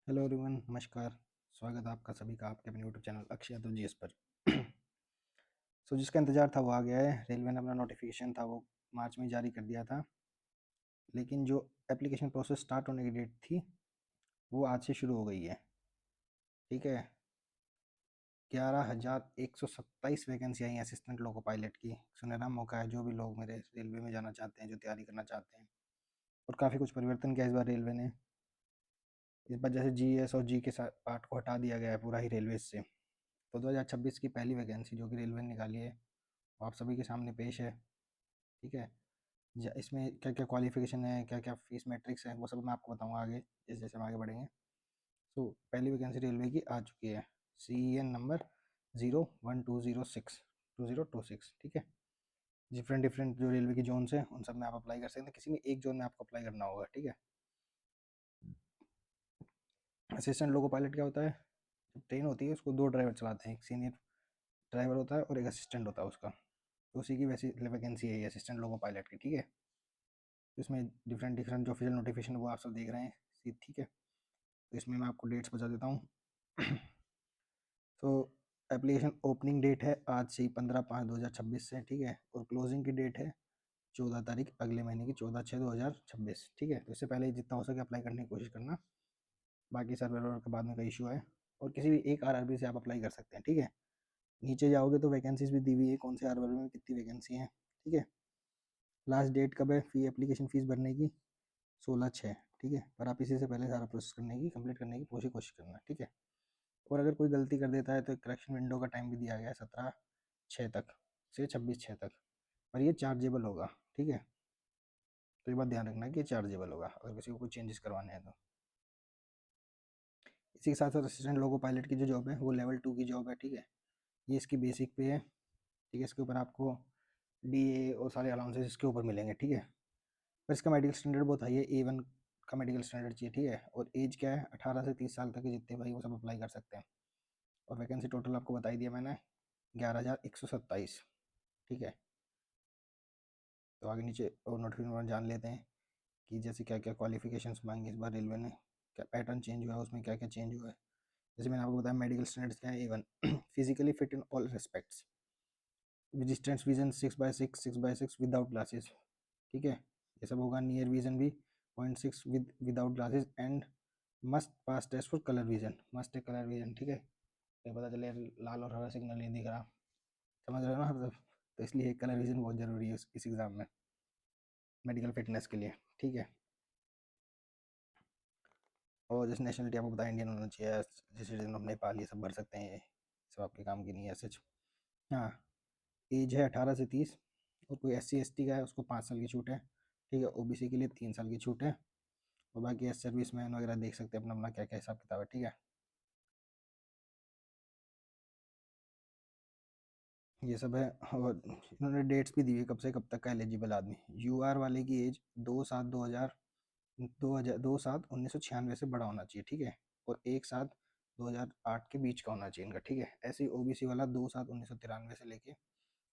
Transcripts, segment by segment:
Hello everyone, नमस्कार। स्वागत है आपका सभी का आपके अपने YouTube channel Akshay Yadav GS पर। सो जिसका इंतज़ार था वो आ गया है। रेलवे ने अपना नोटिफिकेशन था वो मार्च में जारी कर दिया था, लेकिन जो एप्लीकेशन प्रोसेस स्टार्ट होने की डेट थी वो आज से शुरू हो गई है। ठीक है, 11,127 वैकेंसी आई हैं असिस्टेंट लोको पायलट की। सुनहरा मौका है जो भी लोग मेरे रेलवे में जाना चाहते हैं, जो तैयारी करना चाहते हैं। और काफ़ी कुछ परिवर्तन किया इस बार रेलवे ने। इस बार जैसे जीएस और जी के पार्ट को हटा दिया गया है पूरा ही रेलवे से। तो 2026 की पहली वैकेंसी जो कि रेलवे ने निकाली है वो आप सभी के सामने पेश है। ठीक है, इसमें क्या क्या क्वालिफिकेशन है, क्या क्या फीस मैट्रिक्स है, वो सब मैं आपको बताऊंगा आगे जैसे जैसे हम आगे बढ़ेंगे। तो पहली वैकेंसी रेलवे की आ चुकी है, CEN नंबर 01206 ठीक है। डिफरेंट डिफरेंट जो रेलवे की जोन्स हैं उन सब में आप अप्लाई कर सकते हैं, किसी भी एक जोन में आपको अप्लाई करना होगा। ठीक है। असिस्टेंट लोको पायलट क्या होता है? जब ट्रेन होती है उसको दो ड्राइवर चलाते हैं, एक सीनियर ड्राइवर होता है और एक असिस्टेंट होता है उसका। तो उसी की वैसी वैकेंसी है ये असिस्टेंट लोको पायलट की। ठीक है, इसमें डिफरेंट डिफरेंट जो ऑफिशियल नोटिफिकेशन वो आप सब देख रहे हैं। ठीक है, तो इसमें मैं आपको डेट्स बता देता हूँ। तो एप्लीकेशन ओपनिंग डेट है आज से 15/5/2026 से। ठीक है, और क्लोजिंग की डेट है 14 तारीख अगले महीने की, 14/6/2026। ठीक है, तो इससे पहले जितना हो सके अप्लाई करने की कोशिश करना। बाकी सर्वर के बाद में का इशू है, और किसी भी एक RRB से आप अप्लाई कर सकते हैं। ठीक है, नीचे जाओगे तो वैकेंसीज भी दी हुई है, कौन से RRB में कितनी वैकेंसी है। ठीक है, लास्ट डेट कब है फी एप्लीकेशन फ़ीस भरने की? 16/6। ठीक है, पर आप इसी से पहले सारा प्रोसेस करने की कंप्लीट करने की पूरी कोशिश करना। ठीक है, और अगर कोई गलती कर देता है तो करेक्शन विंडो का टाइम भी दिया गया है 17/6 तक से 26/6 तक, पर ये चार्जेबल होगा। ठीक है, तो ये बात ध्यान रखना कि ये चार्जेबल होगा अगर किसी को कोई चेंजेस करवाने हैं तो। इसी के साथ साथ असिस्टेंट लोको पायलट की जो जॉब है वो लेवल 2 की जॉब है। ठीक है, ये इसकी बेसिक पे है। ठीक है, इसके ऊपर आपको DA और सारे अलाउंसेस इसके ऊपर मिलेंगे। ठीक है, पर इसका मेडिकल स्टैंडर्ड बहुत हाई है, A1 का मेडिकल स्टैंडर्ड चाहिए। ठीक है, और एज क्या है, 18 से 30 साल तक के जितने भाई वो सब अप्लाई कर सकते हैं। और वैकेंसी टोटल आपको बता ही दिया मैंने, 11,127। ठीक है, तो आगे नीचे और नोटिफिकेशन जान लेते हैं कि जैसे क्या क्या क्वालिफिकेशंस मांगी इस बार रेलवे ने, क्या पैटर्न चेंज हुआ है, उसमें क्या क्या चेंज हुआ है। जैसे मैंने आपको बताया मेडिकल स्टैंडर्ड्स क्या है, A1 physically fit in all respects, distance vision 6/6 without glasses. ठीक है, ये सब होगा। नियर विजन भी 0.6 without glasses, and must pass test for colour vision, must है कलर विजन। ठीक है, तो पता चले लाल और हरा सिग्नल नहीं दिख रहा, समझ रहे हो ना आप सब। तो इसलिए कलर विजन बहुत ज़रूरी है इस एग्ज़ाम में मेडिकल फिटनेस के लिए। ठीक है, और जैसे नेशनलिटी आपको बताया इंडियन होना चाहिए, जैसे सिटीजन ऑफ नेपाल, ये सब भर सकते हैं, ये सब आपके काम की नहीं है सच। हाँ, एज है 18 से 30, और कोई SC ST का है उसको 5 साल की छूट है। ठीक है, OBC के लिए 3 साल की छूट है। और बाकी सर्विस मैन वगैरह देख सकते हैं अपना अपना क्या क्या हिसाब किताब है। ठीक है, ये सब है। और इन्होंने डेट्स भी दी हुई कब से कब तक का एलिजिबल आदमी। UR वाले की एज 2/7/2000 से बड़ा होना चाहिए। ठीक है, और 1/7/2008 के बीच का होना चाहिए इनका। ठीक है, ऐसे ही OBC वाला 2/7/1993 से लेके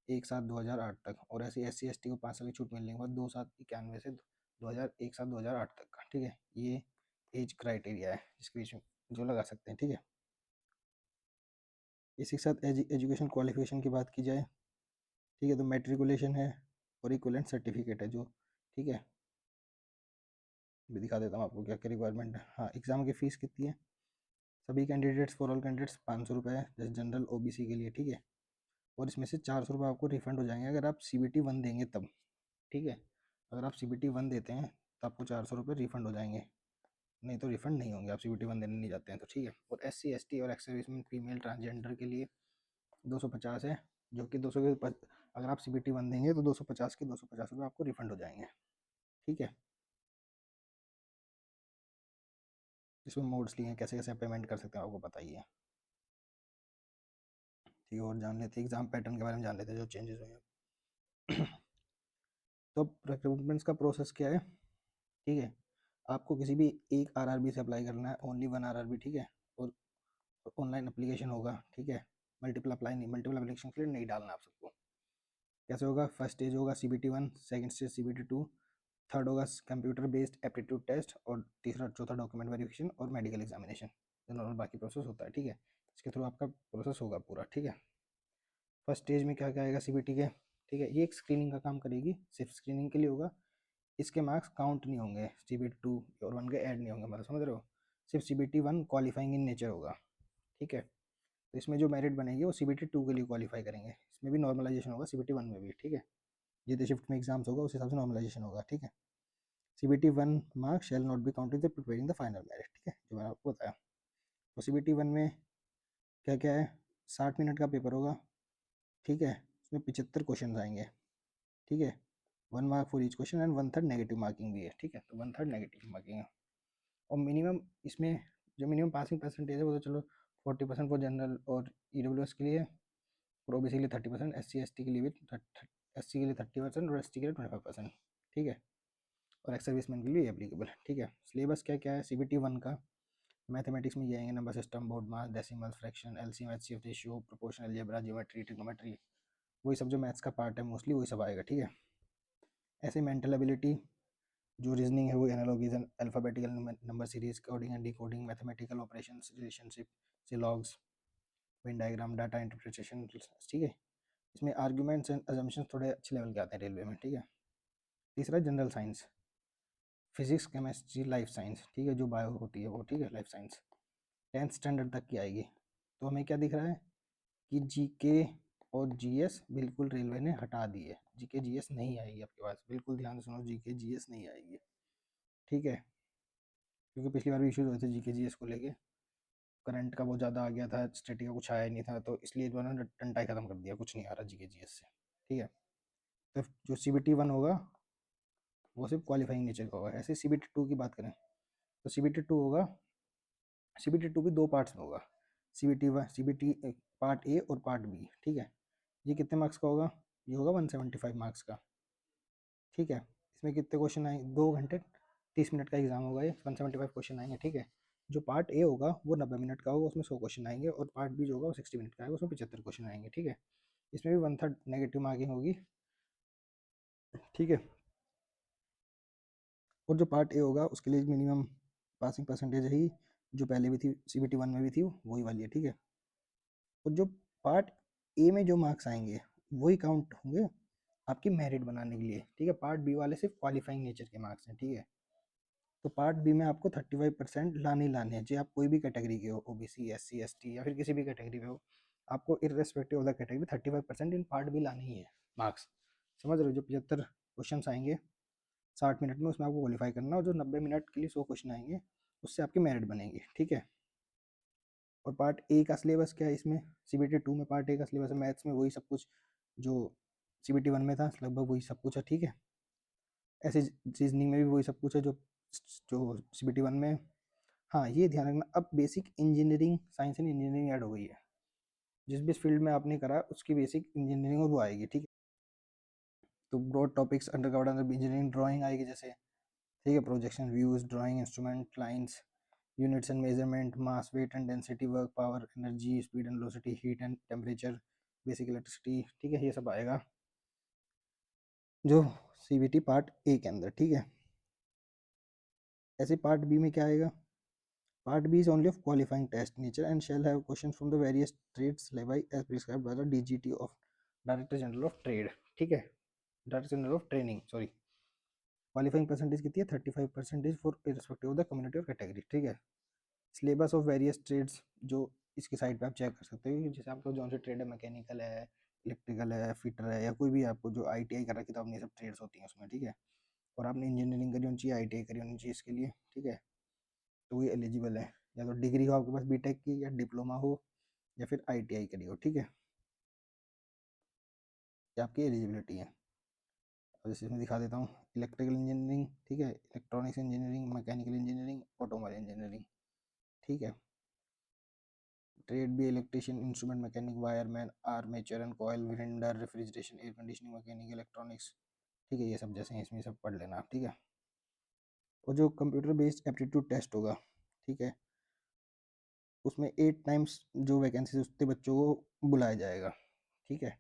1/7/2008 तक, और ऐसे SC ST को 5 साल की छूट मिलने के बाद 2/7/91 से 1/7/2008 तक का। ठीक है, ये एज क्राइटेरिया है जिसके बीच में जो लगा सकते हैं। ठीक है, इसी के साथ एजुकेशन क्वालिफिकेशन की बात की जाए, ठीक है, तो मेट्रिकुलेशन है और इक्विवेलेंट सर्टिफिकेट है जो। ठीक है, मैं दिखा देता हूँ आपको क्या क्या रिक्वायरमेंट है। हाँ, एग्ज़ाम की फ़ीस कितनी है? सभी कैंडिडेट्स, फॉर ऑल कैंडिडेट्स 500 रुपये है, जैसे जनरल OBC के लिए। ठीक है, और इसमें से 400 रुपये आपको रिफंड हो जाएंगे अगर आप CBT 1 देंगे तब। ठीक है, अगर आप CBT 1 देते हैं तो आपको 400 रुपये रिफंड हो जाएंगे, नहीं तो रिफंड नहीं होंगे, आप CBT 1 देने नहीं जाते हैं तो। ठीक है, और SC ST और एक्स सर्विसमैन फीमेल ट्रांसजेंडर के लिए 250 है, जो कि 200 के अगर आप CBT 1 देंगे तो 250 के 250 रुपये आपको रिफंड हो जाएंगे। ठीक है, इसमें मोड्स लिए हैं, कैसे कैसे पेमेंट कर सकते हैं आपको पता ही है। ठीक है, और जान लेते हैं एग्ज़ाम पैटर्न के बारे में, जान लेते हैं जो चेंजेस हुए हैं। तो रिक्रूटमेंट्स का प्रोसेस क्या है? ठीक है, आपको किसी भी एक RRB से अप्लाई करना है, ओनली 1 RRB। ठीक है, और ऑनलाइन अप्लीकेशन होगा। ठीक है, मल्टीपल अप्लाई नहीं, मल्टीपल अप्लीकेशन के लिए नहीं डालना आप सबको। कैसे होगा? फर्स्ट स्टेज होगा CBT 1, second stage CBT 2, third होगा कंप्यूटर बेस्ड एप्टीट्यूड टेस्ट, और तीसरा चौथा डॉक्यूमेंट वेरिफिकेशन और मेडिकल एग्जामिनेशन, जो नॉर्मल बाकी प्रोसेस होता है, ठीक है। इसके थ्रू आपका प्रोसेस होगा पूरा, ठीक है। फर्स्ट स्टेज में क्या क्या आएगा सीबीटी के, ठीक है, ये एक स्क्रीनिंग का काम करेगी, सिर्फ स्क्रीनिंग के लिए होगा। इसके मार्क्स काउंट नहीं होंगे, सीबीटी 2 और 1 के ऐड नहीं होंगे, मतलब समझ रहे हो। सिर्फ सीबीटी 1 क्वालिफाइंग इन नेचर होगा, ठीक है। तो इसमें जो मेरिट बनेगी वो सीबीटी 2 के लिए क्वालिफाई करेंगे, इसमें भी नॉर्मलाइजेशन होगा सीबीटी 1 में भी, ठीक है। जितने शिफ्ट में एग्जाम्स होगा उस हिसाब से नॉर्मलाइजेशन होगा, ठीक है। CBT 1 marks shall not be counted the preparing the final merit, ठीक है, जो मैंने आपको बताया। तो सीबीटी 1 में क्या क्या है, 60 मिनट का पेपर होगा, ठीक है। उसमें 75 क्वेश्चन आएंगे, ठीक है। 1 mark for each question and 1/3 negative marking भी है, ठीक है। तो 1/3 नेगेटिव मार्किंग है। और मिनिमम इसमें जो मिनिमम पासिंग परसेंटेज है वो तो चलो 40% फॉर जनरल और ईडब्ल्यूएस के लिए, और ओबीसी के लिए 30%, SC ST के लिए भी SC के लिए 30% और ST के लिए 25%, ठीक है। और एक्स सर्विसमैन के लिए एप्लीकेबल, ठीक है। सिलेबस क्या क्या है सीबीटी 1 का, मैथमेटिक्स में ये आएंगे number system, BODMAS, decimal, fraction, LCM, HCF ratio, proportional algebra, geometry, trigonometry, वही सब जो मैथ्स का पार्ट है मोस्टली वही सब आएगा, ठीक है। ऐसे मेंटल एबिलिटी, जो रीजनिंग है वो analogism, alphabetical number series, coding and decoding, mathematical operations, relationship, syllogisms, Venn diagram, data interpretation, ठीक है। इसमें आर्ग्यूमेंट्स एंड अजम्पशंस थोड़े अच्छे लेवल के आते हैं रेलवे में, ठीक है। तीसरा general science, physics, chemistry, life science, ठीक है, जो बायो होती है वो, ठीक है, लाइफ साइंस 10th स्टैंडर्ड तक की आएगी। तो हमें क्या दिख रहा है कि जीके और जीएस बिल्कुल रेलवे ने हटा दी है, जीके जीएस नहीं आएगी आपके पास, बिल्कुल ध्यान से सुनो, जीके जीएस नहीं आएगी, ठीक है। क्योंकि पिछली बार भी इश्यूज हुए थे जीके जीएस को लेके, करंट का बहुत ज़्यादा आ गया था, स्टैटिक का कुछ आया ही नहीं था, तो इसलिए इन्होंने टंटा ही खत्म कर दिया, कुछ नहीं आ रहा जीके जीएस से, ठीक है। तो जो सीबीटी 1 होगा वो सिर्फ क्वालिफाइंग नेचर का होगा। ऐसे सीबीटी 2 की बात करें तो सीबीटी 2 होगा, सीबीटी 2 भी 2 पार्ट्स में होगा, सीबीटी 1, सीबीटी पार्ट ए और पार्ट बी, ठीक है। ये कितने मार्क्स का होगा, ये होगा 175 मार्क्स का, ठीक है। इसमें कितने क्वेश्चन आएंगे, 2 घंटे 30 मिनट का एग्जाम होगा, ये 175 क्वेश्चन आएंगे, ठीक है। जो पार्ट ए होगा वो 90 मिनट का होगा, उसमें 100 क्वेश्चन आएंगे, और पार्ट बी जो होगा वो 60 मिनट का आएगा, उसमें 75 क्वेश्चन आएंगे, ठीक है। इसमें भी 1/3 नेगेटिव मार्किंग होगी, ठीक है। और जो पार्ट ए होगा उसके लिए मिनिमम पासिंग परसेंटेज है ही, जो पहले भी थी सीबीटी 1 में भी थी वही वाली है, ठीक है। और जो पार्ट ए में जो मार्क्स आएंगे वही काउंट होंगे आपकी मेरिट बनाने के लिए, ठीक है। पार्ट बी वाले सिर्फ क्वालिफाइंग नेचर के मार्क्स हैं, ठीक है। तो पार्ट बी में आपको 35% लाने ही लाने हैं, चाहे आप कोई भी कैटेगरी के हो, ओबीसी, SC ST या फिर किसी भी कैटेगरी में हो, आपको irrespective of the category 35% in part B लाने ही है मार्क्स, समझ रहे हो। जो 75 क्वेश्चन आएंगे 60 मिनट में, उसमें आपको क्वालिफाई करना, और जो 90 मिनट के लिए 100 क्वेश्चन आएंगे उससे आपकी मेरिट बनेगी, ठीक है। और पार्ट ए का सिलेबस क्या है, इसमें सीबीटी 2 में पार्ट ए का सिलेबस है, मैथ्स में वही सब कुछ जो सीबीटी 1 में था, लगभग वही सब कुछ है, ठीक है। ऐसे रीजनिंग में भी वही सब कुछ है जो जो सीबीटी 1 में। हाँ, ये ध्यान रखना, अब basic engineering, science and engineering add हो गई है, जिस भी फील्ड में आपने करा उसकी बेसिक इंजीनियरिंग और वो आएगी, ठीक है। तो broad topics under covered under engineering, drawing आएगी जैसे, ठीक है, projection, views, drawing, instrument, lines, units and measurement, mass, weight and density, work, power, energy, speed and velocity, heat and temperature, basic electricity, ठीक है, ये सब आएगा जो सीबीटी पार्ट ए के अंदर, ठीक है। ऐसे पार्ट बी में क्या आएगा, part B is only of qualifying test nature and shall have questions from the various trades syllabi as prescribed by the DGT of Director General of Trade, ठीक है, director general of training, sorry. Qualifying percentage कितनी है, 35% for irrespective of the community और category, ठीक है। Syllabus of various trades, जो इसकी site पे आप चेक कर सकते हो, जैसे आपको जो से ट्रेड है, मैकेनिकल है, इलेक्ट्रिकल है, फिटर है, या कोई भी आपको जो आईटीआई कर रखी, तो अपनी सब ट्रेड्स होती हैं उसमें, ठीक है। और आपने इंजीनियरिंग करी होनी चाहिए, आईटीआई करी होनी चाहिए इसके लिए, ठीक है। तो वो एलिजिबल है, या तो डिग्री हो आपके पास बीटेक की, या डिप्लोमा हो, या फिर आईटीआई करी हो, ठीक है। ये आपकी एलिजिबिलिटी है। और जैसे इसमें दिखा देता हूँ, इलेक्ट्रिकल इंजीनियरिंग, ठीक है, electronics engineering, mechanical engineering, automobile engineering, ठीक है। ट्रेड भी electrician, instrument mechanic, wireman, armature and coil, vendor, refrigeration, air conditioning, mechanic, electronics, ठीक है, ये सब जैसे हैं इसमें सब पढ़ लेना आप, ठीक है। और जो कंप्यूटर बेस्ड एप्टीट्यूड टेस्ट होगा, ठीक है, उसमें 8 टाइम्स जो वैकेंसी उतने बच्चों को बुलाया जाएगा, ठीक है।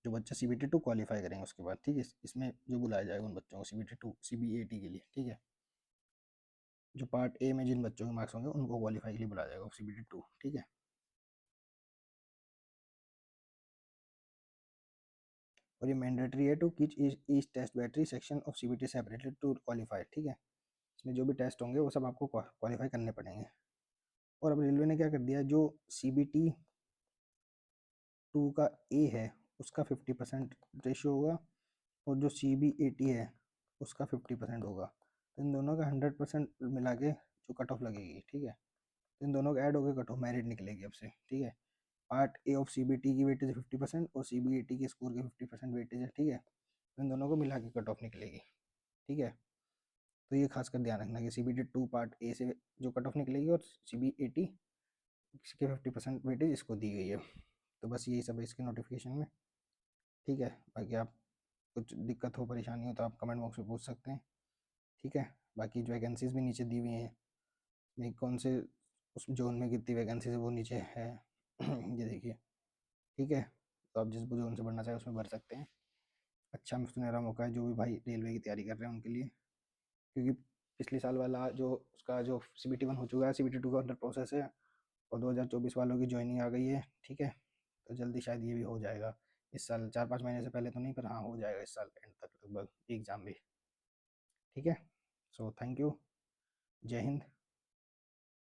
जो बच्चा CBT 2 क्वालिफाई करेंगे उसके बाद, ठीक है। इसमें जो बुलाया जाएगा उन बच्चों को CBT 2 CBAT के लिए, ठीक है। जो पार्ट ए में जिन बच्चों के मार्क्स होंगे उनको क्वालिफाई के लिए बुलाया जाएगा CBT 2, ठीक है। और ये मैंडेटरी है टू कीच each test battery section of CBT separated to qualify, ठीक है। इसमें जो भी टेस्ट होंगे वो सब आपको क्वालिफाई करने पड़ेंगे। और अब रेलवे ने क्या कर दिया, जो CBT 2 का ए है उसका 50% रेशियो होगा, और जो CBAT है उसका 50% होगा। तो इन दोनों का 100% मिला के जो कट ऑफ लगेगी, ठीक है। तो इन दोनों का ऐड होकर कट ऑफ मेरिट निकलेगी अब से, ठीक है। पार्ट ए ऑफ CBT की वेटेज 50% और CBAT के स्कोर के 50% वेटेज है, ठीक है। तो इन दोनों को मिला के कट ऑफ निकलेगी, ठीक है। तो ये खास कर ध्यान रखना कि CBT 2 पार्ट ए से जो कट ऑफ निकलेगी और CBAT इसके 50% वेटेज इसको दी गई है। तो बस यही सब है इसके नोटिफिकेशन में, ठीक है। बाकी आप कुछ दिक्कत हो परेशानी हो तो आप कमेंट बॉक्स में पूछ सकते हैं, ठीक है। बाकी जो वैकेंसीज भी नीचे दी हुई हैं, नहीं कौन से उस जोन में कितनी वैकेंसीज है वो नीचे है ये देखिए, ठीक है। तो आप जिस जोन से भरना चाहें उसमें भर सकते हैं। अच्छा सुनहरा मौका है जो भी भाई रेलवे की तैयारी कर रहे हैं उनके लिए, क्योंकि पिछले साल वाला जो उसका जो CBT 1 हो चुका है, CBT 2 का अंडर प्रोसेस है, और 2024 वालों की ज्वाइनिंग आ गई है, ठीक है। तो जल्दी शायद ये भी हो जाएगा इस साल, 4-5 महीने से पहले तो नहीं, पर हाँ हो जाएगा इस साल एंड तक लगभग एग्ज़ाम भी, ठीक है। सो थैंक यू, जय हिंद।